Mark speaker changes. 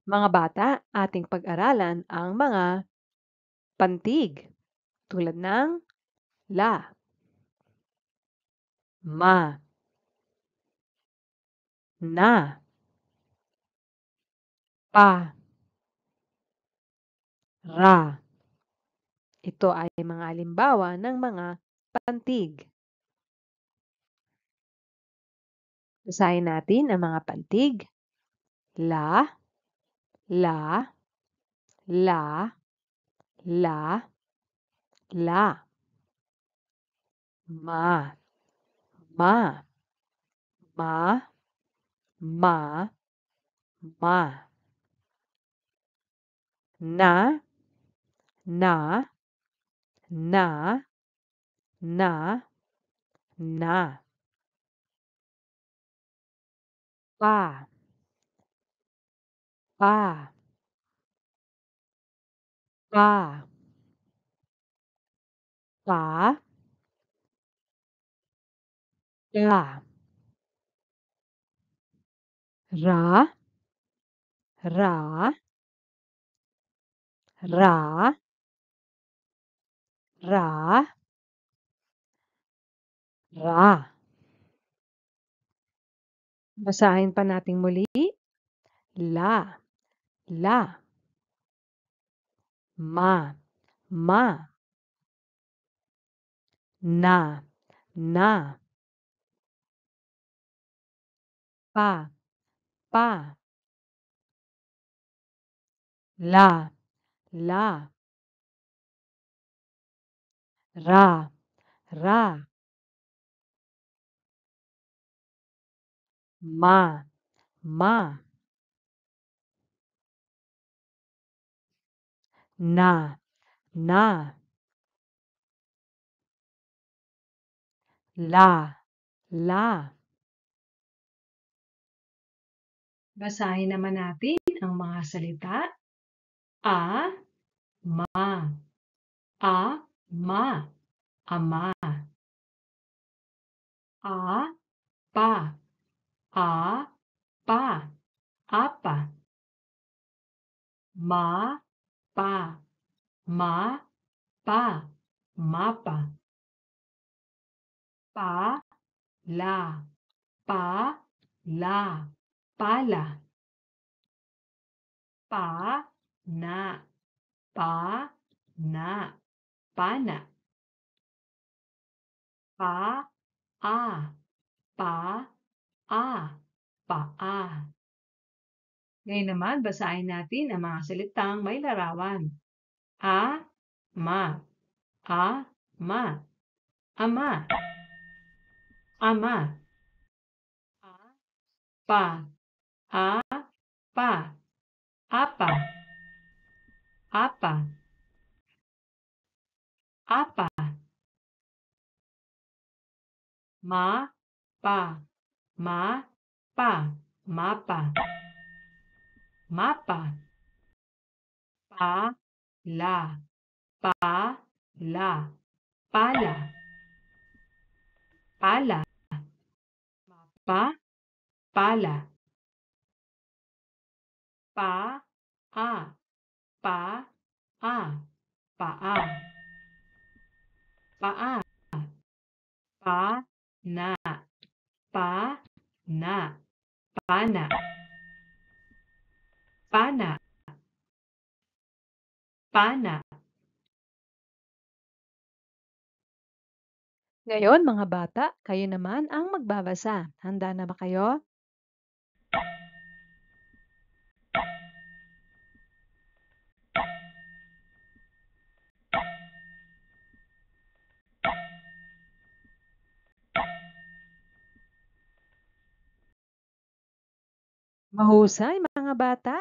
Speaker 1: Mga bata, ating pag-aralan ang mga pantig tulad ng la, ma, na, pa, ra. Ito ay mga halimbawa ng mga pantig. Basahin natin ang mga pantig. La, la, la, la, la. Ma, ma, ma, ma, ma. Na, na, na, na, na. Pa, pa, pa, pa, la, ra, ra, ra, ra, ra. Basahin pa nating muli. La, la, ma, ma, na, na, pa, pa, la, la, ra, ra, ma, ma, na, na, la, la. Basahin naman natin ang mga salita. A, ma, a, ma, ama. A, pa, a, pa, apa. Ma, pa, ma, pa, mapa. Pa, la, pa, la, pala. Pa, na, pa, na, pana. Pa, a, pa, a, paa. Ngayon naman, basahin natin ang mga salitang may larawan. A, ma, a, ma, ama, ama, a, pa, a, pa, apa, apa, apa, ma, pa, ma, pa, mapa, mapa, pa, la, pa, la, pala, pala, pa, pala, pa, a, pa, a, paa, paa, pa, na, pa, na, pana, pana, pana. Ngayon, mga bata, kayo naman ang magbabasa. Handa na ba kayo? Mahusay, mga bata.